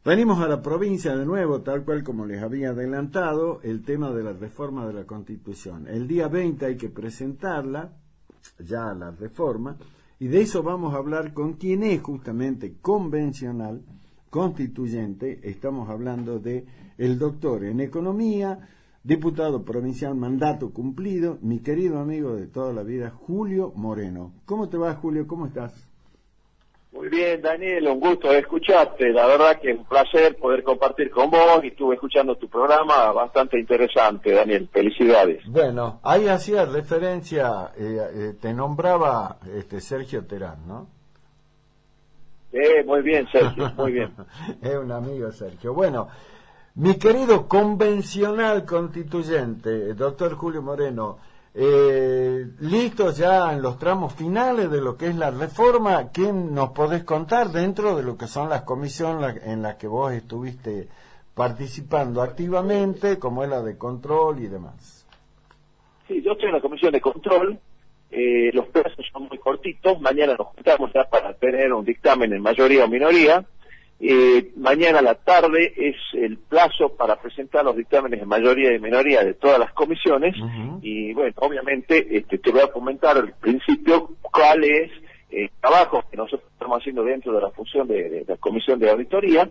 Venimos a la provincia de nuevo, tal cual como les había adelantado, el tema de la reforma de la Constitución. El día 20 hay que presentarla, ya la reforma, y de eso vamos a hablar con quien es justamente convencional, constituyente. Estamos hablando de el doctor en Economía, diputado provincial, mandato cumplido, mi querido amigo de toda la vida, Julio Moreno. ¿Cómo te va, Julio? ¿Cómo estás? Muy bien, Daniel, un gusto escucharte. La verdad que es un placer poder compartir con vos y estuve escuchando tu programa, bastante interesante, Daniel. Felicidades. Bueno, ahí hacía referencia, te nombraba Sergio Terán, ¿no? Muy bien, Sergio, muy bien. Es un amigo, Sergio. Bueno, mi querido convencional constituyente, doctor Julio Moreno, listos ya en los tramos finales de lo que es la reforma. ¿Qué nos podés contar dentro de lo que son las comisiones en las que vos estuviste participando activamente, como es la de control y demás? Sí, yo estoy en la comisión de control. Los plazos son muy cortitos. Mañana nos juntamos ya para tener un dictamen en mayoría o minoría. Mañana a la tarde es el plazo para presentar los dictámenes de mayoría y minoría de todas las comisiones. Y bueno, obviamente te voy a comentar al principio cuál es el trabajo que nosotros estamos haciendo dentro de la función de la comisión de auditoría.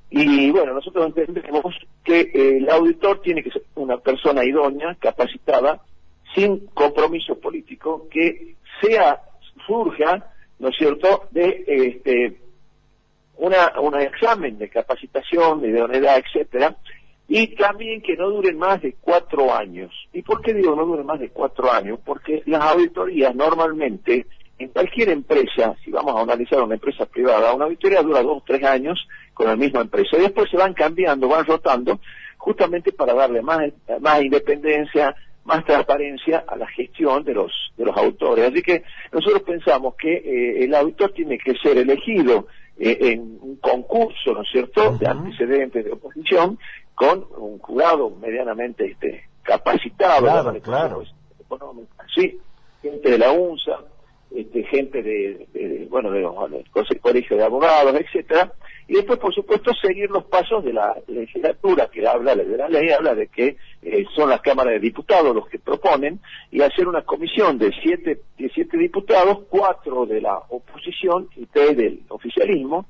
Y bueno, nosotros entendemos que el auditor tiene que ser una persona idónea, capacitada, sin compromiso político, que surja, ¿no es cierto?, de un examen de capacitación, de idoneidad, etcétera, y también que no duren más de 4 años. ¿Y por qué digo no duren más de 4 años? Porque las auditorías normalmente, en cualquier empresa, si vamos a analizar una empresa privada, una auditoría dura 2 o 3 años con la misma empresa, y después se van cambiando, van rotando, justamente para darle más independencia, más transparencia a la gestión de los auditores. Así que nosotros pensamos que el auditor tiene que ser elegido en un concurso, ¿no es cierto?, de antecedentes de oposición, con un jurado medianamente capacitado, claro. Sí, gente de la UNSA, gente de los colegios de abogados, etcétera, y después, por supuesto, seguir los pasos de la legislatura que habla, de la ley habla de que son las cámaras de diputados los que proponen, y hacer una comisión de 17 diputados, 4 de la oposición y 3 del oficialismo,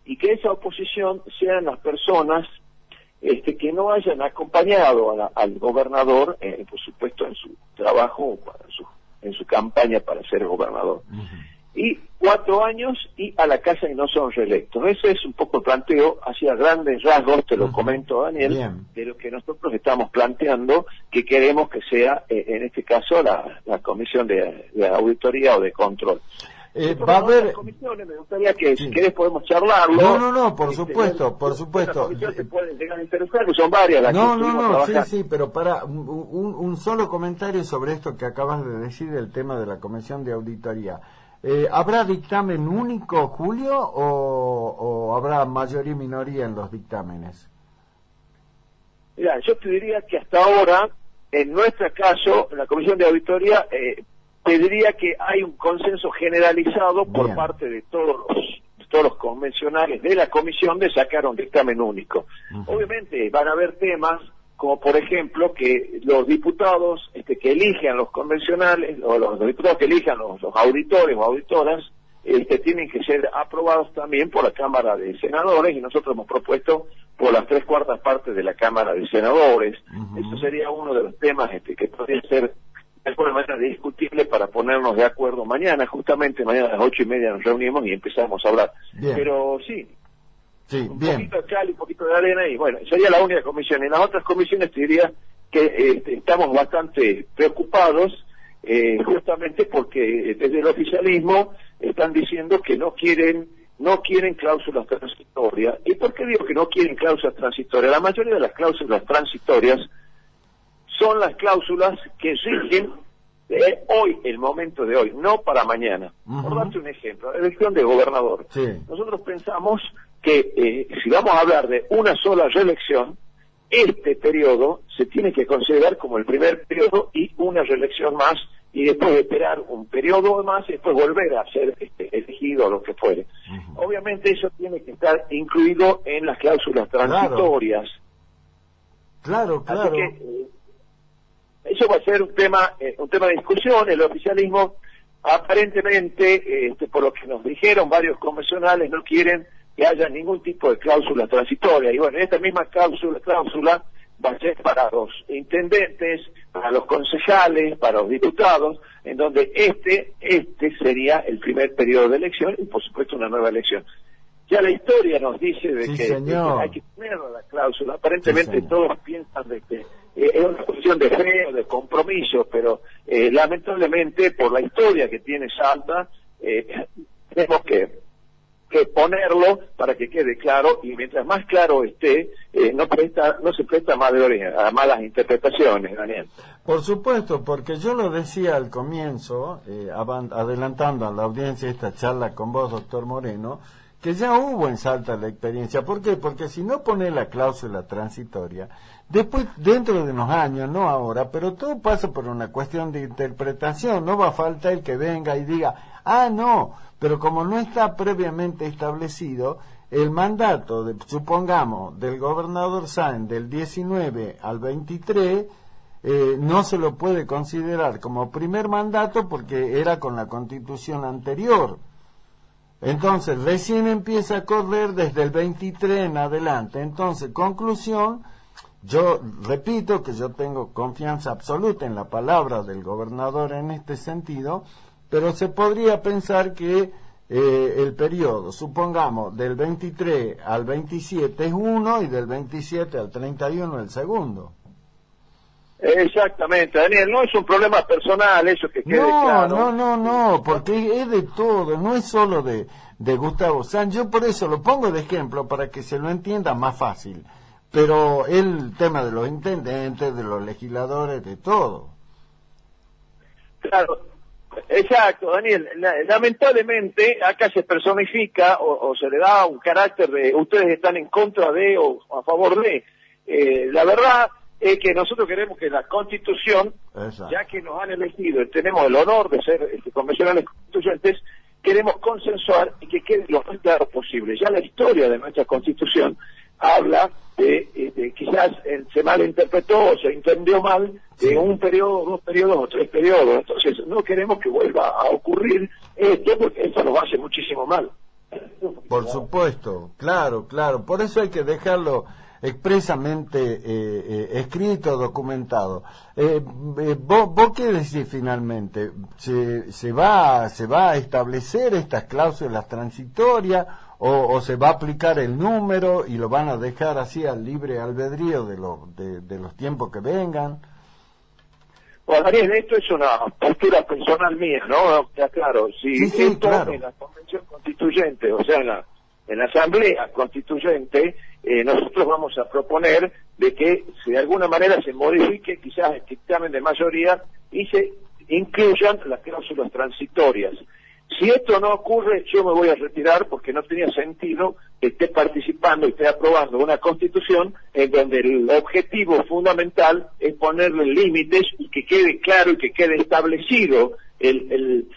y que esa oposición sean las personas que no hayan acompañado al gobernador, por supuesto, en su trabajo, en su campaña para ser gobernador. Y 4 años y a la casa y no son reelectos. Ese es un poco el planteo, hacia grandes rasgos, te lo comento, Daniel, bien, de lo que nosotros estamos planteando, que queremos que sea, en este caso, la comisión de auditoría o de control. Va a haber comisiones, me gustaría que, si querés, podemos charlarlo. No, por supuesto. Te pueden llegar a interesar, que son varias las que sí, pero para un solo comentario sobre esto que acabas de decir, del tema de la comisión de auditoría. ¿Habrá dictamen único, Julio, o habrá mayoría y minoría en los dictámenes? Mira, yo te diría que hasta ahora, en nuestro caso, en la comisión de auditoría, te diría que hay un consenso generalizado por parte de todos los convencionales de la comisión de sacar un dictamen único. Obviamente van a haber temas como, por ejemplo, que los diputados que elijan los convencionales, o los diputados que elijan los auditores o auditoras, tienen que ser aprobados también por la Cámara de Senadores, y nosotros hemos propuesto por las 3/4 partes de la Cámara de Senadores. Eso sería uno de los temas que podría ser de alguna manera discutible para ponernos de acuerdo mañana. Justamente mañana a las 8:30 nos reunimos y empezamos a hablar. Bien. Pero sí, un bien, poquito de cal y un poquito de arena, y bueno, sería la única comisión. En las otras comisiones te diría que estamos bastante preocupados, justamente porque desde el oficialismo están diciendo que no quieren cláusulas transitorias. ¿Y por qué digo que no quieren cláusulas transitorias? La mayoría de las cláusulas transitorias son las cláusulas que rigen hoy, el momento de hoy, no para mañana. Por darte un ejemplo, la elección de gobernador. Nosotros pensamos que si vamos a hablar de una sola reelección, este periodo se tiene que considerar como el primer periodo y una reelección más y después esperar un periodo más y después volver a ser elegido o lo que fuere. Obviamente eso tiene que estar incluido en las cláusulas transitorias. Claro. Así que eso va a ser un tema de discusión. El oficialismo aparentemente, por lo que nos dijeron varios convencionales, no quieren que haya ningún tipo de cláusula transitoria. Y bueno, esta misma cláusula va a ser para los intendentes, para los concejales, para los diputados, en donde este sería el primer periodo de elección y por supuesto una nueva elección. Ya la historia nos dice de que hay que poner la cláusula. Aparentemente todos piensan de que es una cuestión de fe o de compromiso, pero lamentablemente por la historia que tiene Salta, tenemos que ponerlo para que quede claro, y mientras más claro esté, no se presta más a malas interpretaciones, Daniel. Por supuesto, porque yo lo decía al comienzo, adelantando a la audiencia esta charla con vos, doctor Moreno, que ya hubo en Salta la experiencia. ¿Por qué? Porque si no pone la cláusula transitoria, después, dentro de unos años, no ahora, pero todo pasa por una cuestión de interpretación. No va a faltar el que venga y diga, no, pero como no está previamente establecido, el mandato, supongamos, del gobernador Sáenz del 19 al 23, no se lo puede considerar como primer mandato porque era con la constitución anterior. Entonces, recién empieza a correr desde el 23 en adelante. Entonces, conclusión, yo repito que yo tengo confianza absoluta en la palabra del gobernador en este sentido, pero se podría pensar que el periodo, supongamos, del 23 al 27 es uno y del 27 al 31 el segundo. Exactamente, Daniel, no es un problema personal, eso que quede claro. No, porque es de todo, no es solo de Gustavo Sáenz. Yo por eso lo pongo de ejemplo para que se lo entienda más fácil, pero el tema de los intendentes, de los legisladores, de todo. Claro, exacto, Daniel, lamentablemente acá se personifica o se le da un carácter de ustedes están en contra de o a favor de. La verdad es que nosotros queremos que la Constitución, ya que nos han elegido y tenemos el honor de ser convencionales constituyentes, queremos consensuar y que quede lo más claro posible. Ya la historia de nuestra Constitución habla de quizás se malinterpretó o se entendió mal de un periodo, 2 periodos o 3 periodos. Entonces no queremos que vuelva a ocurrir esto porque esto nos hace muchísimo mal. Por supuesto, claro. Por eso hay que dejarlo expresamente escrito, documentado. ¿Vos qué decís finalmente? ¿Se va a establecer estas cláusulas transitorias o se va a aplicar el número y lo van a dejar así al libre albedrío de los tiempos que vengan? Bueno, Daniel, esto es una postura personal mía, ¿no? Ya claro, si claro. En la Convención Constituyente, o sea, en la Asamblea Constituyente, nosotros vamos a proponer de que de alguna manera se modifique quizás el dictamen de mayoría y se incluyan las cláusulas transitorias. Si esto no ocurre, yo me voy a retirar porque no tenía sentido que esté participando y esté aprobando una Constitución en donde el objetivo fundamental es ponerle límites y que quede claro y que quede establecido el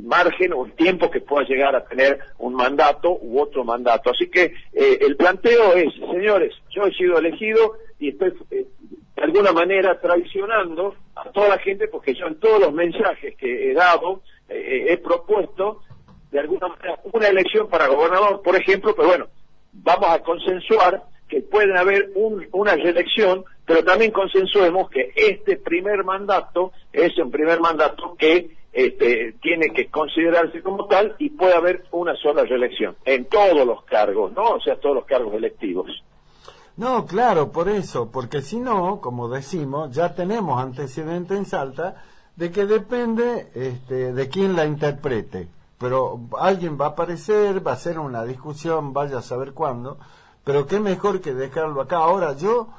margen o el tiempo que pueda llegar a tener un mandato u otro mandato. Así que el planteo es, señores, yo he sido elegido y estoy de alguna manera traicionando a toda la gente porque yo en todos los mensajes que he dado he propuesto de alguna manera una elección para gobernador, por ejemplo, pero bueno, vamos a consensuar que puede haber una reelección, pero también consensuemos que este primer mandato es un primer mandato que tiene que considerarse como tal y puede haber una sola reelección en todos los cargos, ¿no? O sea, todos los cargos electivos. No, claro, por eso, porque si no, como decimos, ya tenemos antecedentes en Salta de que depende de quién la interprete, pero alguien va a aparecer, va a ser una discusión, vaya a saber cuándo, pero qué mejor que dejarlo acá. Ahora yo,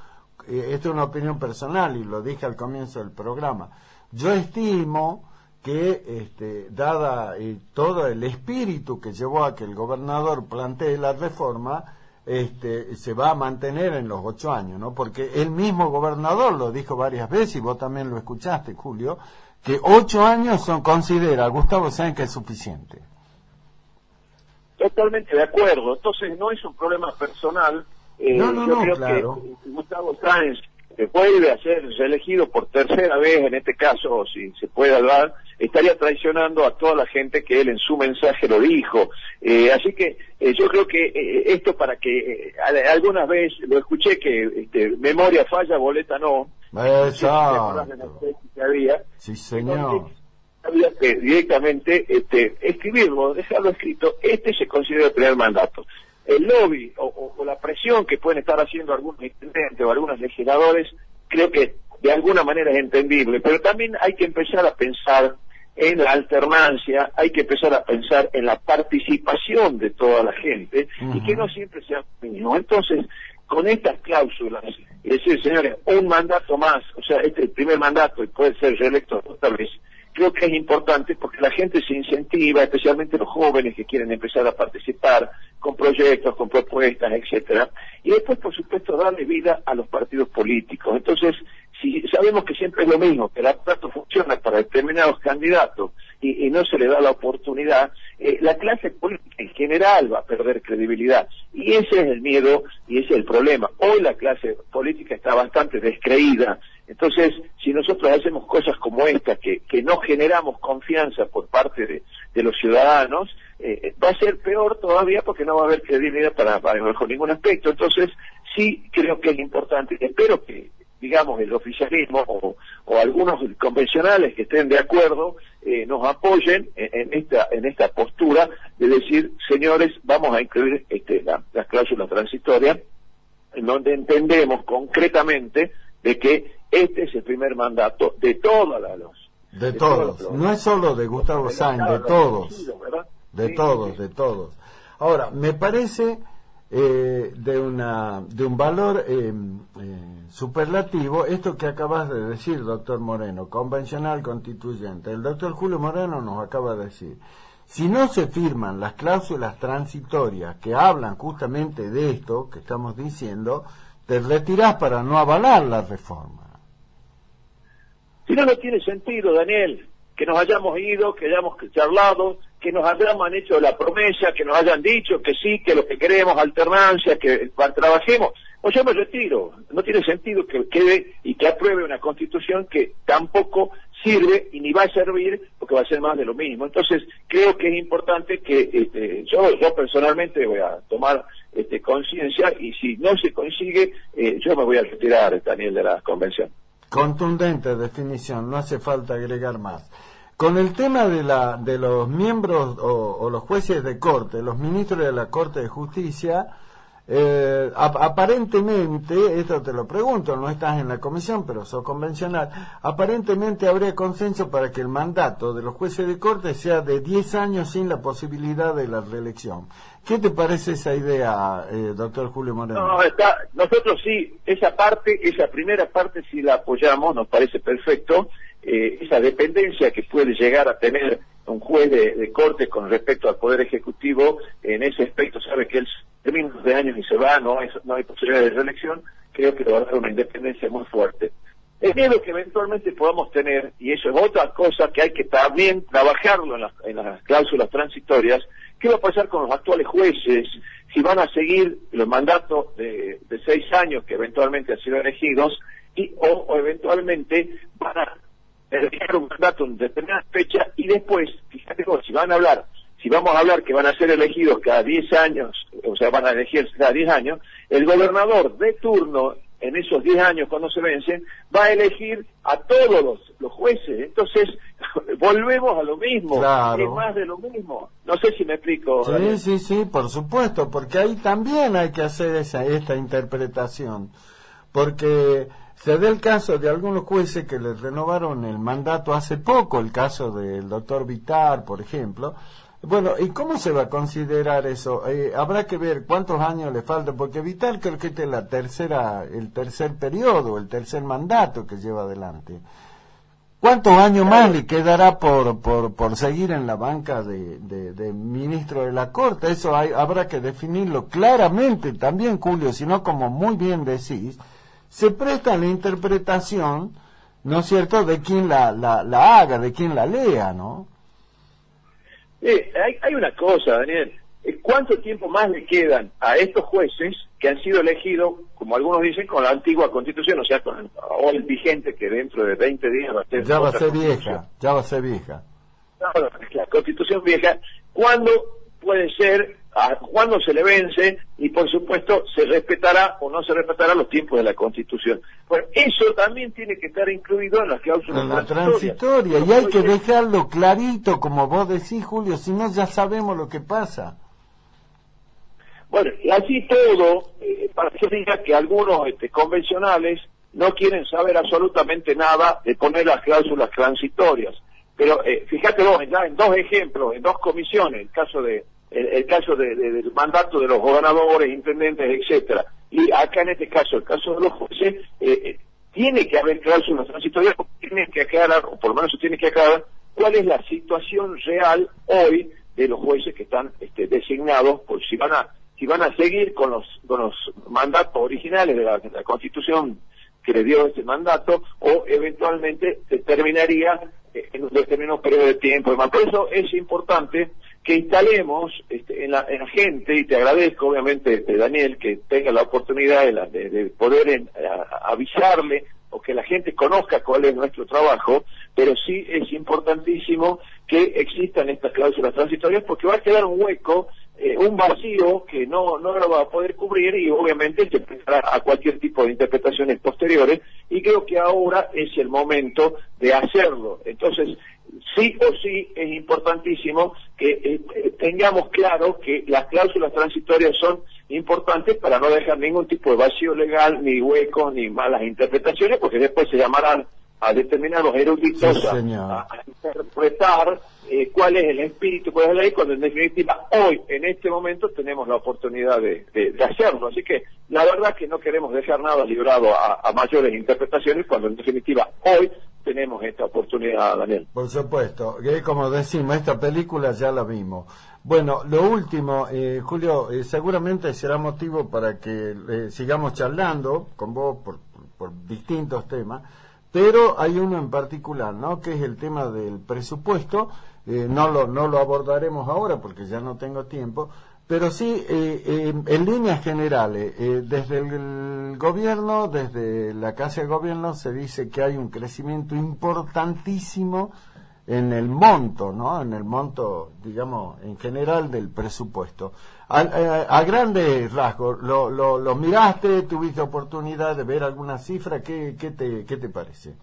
esto es una opinión personal y lo dije al comienzo del programa, yo estimo que dada todo el espíritu que llevó a que el gobernador plantee la reforma, se va a mantener en los 8 años, ¿no? Porque el mismo gobernador lo dijo varias veces y vos también lo escuchaste, Julio, que 8 años considera Gustavo Sáenz que es suficiente. Totalmente de acuerdo. Entonces no es un problema personal. Yo creo claro. que Gustavo Sáenz vuelve a ser elegido por tercera vez, en este caso, si se puede hablar, estaría traicionando a toda la gente que él en su mensaje lo dijo. Así que yo creo que esto, para que algunas veces lo escuché, que memoria falla, boleta no. Exacto. Sí, señor. Entonces, había que directamente escribirlo, dejarlo escrito. Este se considera el primer mandato. El lobby o la presión que pueden estar haciendo algunos intendentes o algunos legisladores, creo que de alguna manera es entendible, pero también hay que empezar a pensar en la alternancia, hay que empezar a pensar en la participación de toda la gente, y que no siempre sea lo mismo. Entonces, con estas cláusulas, y decir, señores, un mandato más, o sea, este es el primer mandato y puede ser reelecto otra vez, creo que es importante porque la gente se incentiva, especialmente los jóvenes que quieren empezar a participar con proyectos, con propuestas, etcétera, y después, por supuesto, darle vida a los partidos políticos. Entonces, si sabemos que siempre es lo mismo, que el aparato funciona para determinados candidatos y no se le da la oportunidad, la clase política en general va a perder credibilidad, y ese es el miedo y ese es el problema. Hoy la clase política está bastante descreída. Entonces, si nosotros hacemos cosas como esta, que no generamos confianza por parte de los ciudadanos, va a ser peor todavía, porque no va a haber credibilidad bajo ningún aspecto. Entonces, sí creo que es importante, espero que, digamos, el oficialismo o algunos convencionales que estén de acuerdo nos apoyen en esta postura de decir, señores, vamos a incluir las cláusulas transitorias, en donde entendemos concretamente de que este es el primer mandato de todos los... No es solo de Gustavo Sáenz, de todos. De todos. Ahora, me parece de un valor superlativo esto que acabas de decir, doctor Moreno, convencional constituyente. El doctor Julio Moreno nos acaba de decir, si no se firman las cláusulas transitorias que hablan justamente de esto que estamos diciendo, te retirás para no avalar la reforma. Si no, no tiene sentido, Daniel, que nos hayamos ido, que hayamos charlado, que nos hayan hecho la promesa, que nos hayan dicho que sí, que lo que queremos, alternancia, que trabajemos. O yo me retiro. No tiene sentido que quede y que apruebe una constitución que tampoco sirve y ni va a servir, porque va a ser más de lo mismo. Entonces, creo que es importante que yo personalmente voy a tomar conciencia, y si no se consigue, yo me voy a retirar, Daniel, de la convención. Contundente definición, no hace falta agregar más. Con el tema de los miembros o los jueces de corte, los ministros de la Corte de Justicia, aparentemente, esto te lo pregunto, no estás en la comisión, pero sos convencional, aparentemente habría consenso para que el mandato de los jueces de corte sea de 10 años sin la posibilidad de la reelección. ¿Qué te parece esa idea, doctor Julio Moreno? No, nosotros sí, esa primera parte sí la apoyamos, nos parece perfecto. Esa dependencia que puede llegar a tener un juez de corte con respecto al Poder Ejecutivo, en ese aspecto sabe que él termina de años y se va, no hay posibilidad de reelección, creo que le va a dar una independencia muy fuerte. El miedo que eventualmente podamos tener, y eso es otra cosa que hay que también trabajarlo en las cláusulas transitorias, ¿qué va a pasar con los actuales jueces? Si van a seguir los mandatos de 6 años que eventualmente han sido elegidos, o eventualmente van a dejar un mandato en determinada fecha, y después, fíjate vos, si vamos a hablar que van a ser elegidos cada 10 años, o sea, van a elegirse cada 10 años, el gobernador de turno, en esos 10 años cuando se vencen, va a elegir a todos los jueces. Entonces, volvemos a lo mismo, claro. Es más de lo mismo. No sé si me explico. Sí, por supuesto, porque ahí también hay que hacer esta interpretación, porque se da el caso de algunos jueces que les renovaron el mandato hace poco, el caso del doctor Vitar, por ejemplo. Bueno, ¿y cómo se va a considerar eso? Habrá que ver cuántos años le falta, porque Vitar creo que este es el tercer periodo, el tercer mandato que lleva adelante. ¿Cuántos años más le quedará por seguir en la banca de ministro de la Corte? Eso habrá que definirlo claramente también, Julio, sino como muy bien decís, se presta la interpretación ¿no es cierto?, de quien la haga, de quien la lea, ¿no? Hay una cosa, Daniel. ¿Cuánto tiempo más le quedan a estos jueces que han sido elegidos, como algunos dicen, con la antigua Constitución, o sea, con el vigente que dentro de 20 días va a ser... Ya va a ser vieja, ya va a ser vieja. No, la Constitución vieja, ¿cuándo puede ser, cuándo se le vence? Y por supuesto, se respetará o no se respetará los tiempos de la Constitución. Bueno, eso también tiene que estar incluido en las cláusulas en la transitoria, y hay que dejarlo clarito, como vos decís, Julio, si no ya sabemos lo que pasa. Bueno, y así todo, para que diga que algunos convencionales no quieren saber absolutamente nada de poner las cláusulas transitorias. Pero fíjate vos, ya en dos ejemplos, en dos comisiones, el caso del mandato de los gobernadores, intendentes, etcétera, y acá en este caso, el caso de los jueces, tiene que haber cláusulas transitorias, porque tienen que aclarar, o por lo menos se tiene que aclarar, cuál es la situación real hoy de los jueces que están designados, por si van a seguir con los mandatos originales de la Constitución que le dio este mandato, o eventualmente se terminaría en un determinado periodo de tiempo. Por eso es importante que instalemos en la gente, y te agradezco obviamente, Daniel, que tenga la oportunidad de poder avisarle, o que la gente conozca cuál es nuestro trabajo, pero sí es importantísimo que existan estas cláusulas transitorias, porque va a quedar un hueco, un vacío que no lo va a poder cubrir, y obviamente se prestará a cualquier tipo de interpretaciones posteriores, y creo que ahora es el momento de hacerlo. Entonces, sí o sí es importantísimo que tengamos claro que las cláusulas transitorias son importantes para no dejar ningún tipo de vacío legal, ni huecos, ni malas interpretaciones, porque después se llamarán a determinados eruditos sí, a interpretar cuál es el espíritu, cuál es la ley, cuando en definitiva hoy, en este momento, tenemos la oportunidad de hacerlo. Así que la verdad que no queremos dejar nada librado a mayores interpretaciones, cuando en definitiva hoy tenemos esta oportunidad, Daniel. Por supuesto, que como decimos, esta película ya la vimos. Bueno, lo último, Julio, seguramente será motivo para que sigamos charlando con vos por distintos temas, pero hay uno en particular, ¿no?, que es el tema del presupuesto. No lo abordaremos ahora porque ya no tengo tiempo, pero sí, en líneas generales, desde el gobierno, desde la Casa de Gobierno, se dice que hay un crecimiento importantísimo en el monto, ¿no?, en el monto, digamos, en general del presupuesto. A grandes rasgos, ¿lo miraste? ¿Tuviste oportunidad de ver alguna cifra? ¿Qué te parece?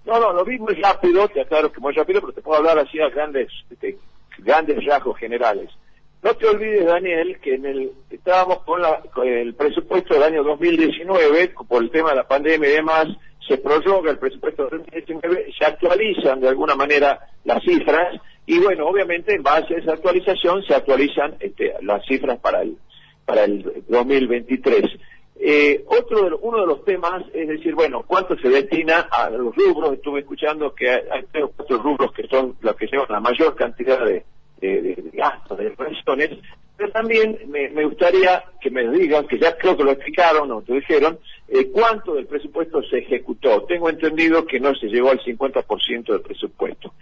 No, lo vi muy rápido, te aclaro que muy rápido, pero te puedo hablar así a grandes rasgos generales. No te olvides, Daniel, que estábamos con el presupuesto del año 2019, por el tema de la pandemia y demás, se prorroga el presupuesto del 2019, se actualizan de alguna manera las cifras, y bueno, obviamente en base a esa actualización se actualizan las cifras para el 2023. Uno de los temas es decir, bueno, ¿cuánto se destina a los rubros? Estuve escuchando que hay 3 o 4 rubros que son los que llevan la mayor cantidad de gastos, de inversiones, pero también me gustaría que me digan, que ya creo que lo explicaron o te dijeron, cuánto del presupuesto se ejecutó. Tengo entendido que no se llegó al 50% del presupuesto.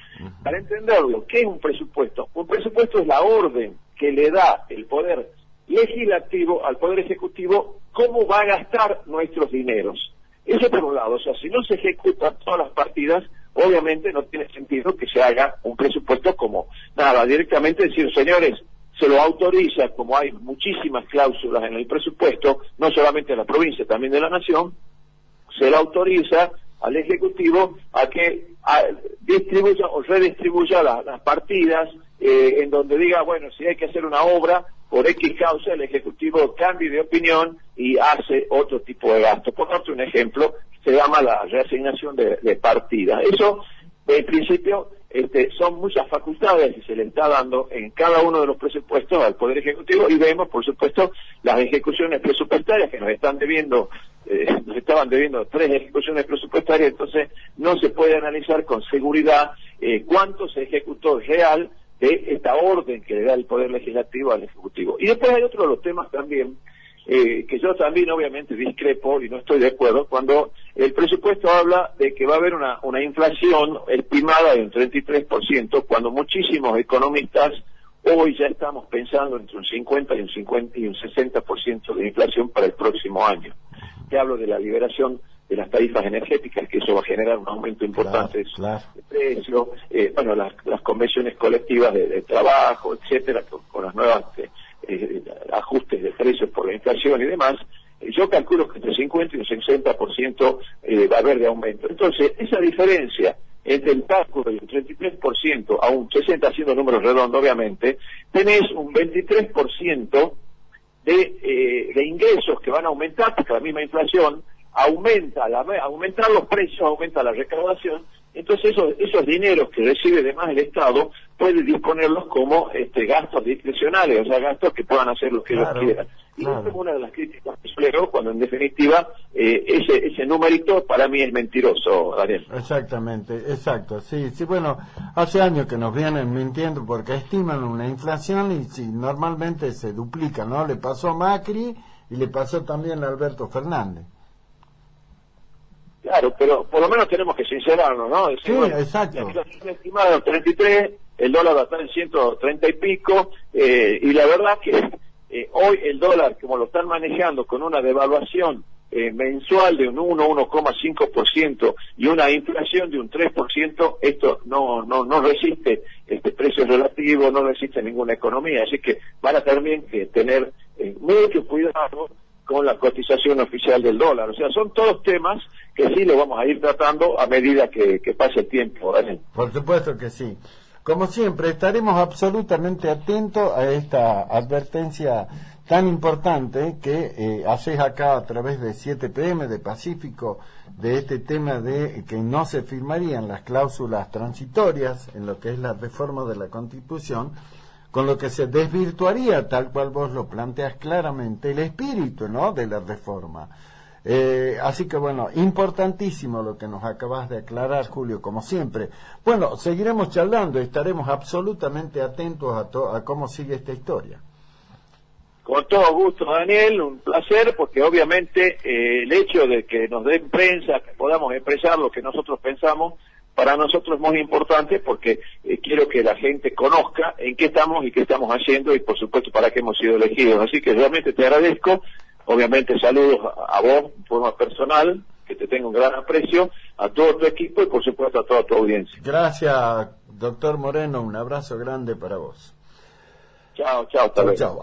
Para entenderlo, ¿qué es un presupuesto? Un presupuesto es la orden que le da el Poder Legislativo al Poder Ejecutivo cómo va a gastar nuestros dineros. Eso por un lado, o sea, si no se ejecutan todas las partidas, obviamente no tiene sentido que se haga un presupuesto como nada, directamente decir, señores, se lo autoriza, como hay muchísimas cláusulas en el presupuesto, no solamente de la provincia, también de la nación, se lo autoriza al Ejecutivo a que distribuya o redistribuya las partidas, en donde diga, bueno, si hay que hacer una obra, por X causa, el Ejecutivo cambie de opinión y hace otro tipo de gasto. Por otro, un ejemplo, se llama la reasignación de partidas. Eso, en principio, son muchas facultades que se le está dando en cada uno de los presupuestos al Poder Ejecutivo, y vemos, por supuesto, las ejecuciones presupuestarias que nos estaban debiendo 3 ejecuciones presupuestarias, entonces no se puede analizar con seguridad cuánto se ejecutó real de esta orden que le da el Poder Legislativo al Ejecutivo. Y después hay otro de los temas también, que yo también obviamente discrepo y no estoy de acuerdo, cuando el presupuesto habla de que va a haber una inflación estimada de un 33%, cuando muchísimos economistas hoy ya estamos pensando entre un 50 y un 60% de inflación para el próximo año. Te hablo de la liberación de las tarifas energéticas, que eso va a generar un aumento importante de precios, bueno, las convenciones colectivas de trabajo, etcétera, con las nuevas ajustes de precios por la inflación y demás. Yo calculo que entre 50 y un 60% va a haber de aumento. Entonces, esa diferencia entre el cálculo y un 33% a un 60%, haciendo números redondos, obviamente, tenés un 23% de ingresos que van a aumentar, porque la misma inflación aumentar los precios, aumenta la recaudación. Entonces esos dineros que recibe además el Estado puede disponerlos como gastos discrecionales, o sea, gastos que puedan hacer lo que ellos quieran. Y esa es una de las críticas que suelo, cuando en definitiva ese numerito para mí es mentiroso, Daniel. Exactamente, exacto, sí, bueno, hace años que nos vienen mintiendo porque estiman una inflación y sí, normalmente se duplica, ¿no? Le pasó a Macri y le pasó también a Alberto Fernández. Claro, pero por lo menos tenemos que sincerarnos, ¿no? Decir, sí, bueno, exacto. La inflación estimada de 33, el dólar va a estar en 130 y pico, y la verdad que hoy el dólar, como lo están manejando con una devaluación mensual de un 1,5% y una inflación de un 3%, esto no resiste precios relativos, no resiste ninguna economía, así que van a tener que tener mucho cuidado con la cotización oficial del dólar. O sea, son todos temas que sí lo vamos a ir tratando a medida que pase el tiempo, ¿vale? Por supuesto que sí. Como siempre, estaremos absolutamente atentos a esta advertencia tan importante que haces acá a través de 7 PM de Pacífico, de este tema de que no se firmarían las cláusulas transitorias en lo que es la reforma de la Constitución, con lo que se desvirtuaría, tal cual vos lo planteas claramente, el espíritu, ¿no?, de la reforma. Así que bueno, importantísimo lo que nos acabas de aclarar, Julio, como siempre. Bueno, seguiremos charlando y estaremos absolutamente atentos a cómo sigue esta historia. Con todo gusto, Daniel, un placer, porque obviamente el hecho de que nos den prensa, que podamos expresar lo que nosotros pensamos, para nosotros es muy importante, porque quiero que la gente conozca en qué estamos y qué estamos haciendo, y por supuesto para qué hemos sido elegidos. Así que realmente te agradezco, obviamente saludos a vos en forma personal, que te tengo un gran aprecio, a todo tu equipo y por supuesto a toda tu audiencia. Gracias, doctor Moreno, un abrazo grande para vos. Chao, hasta luego.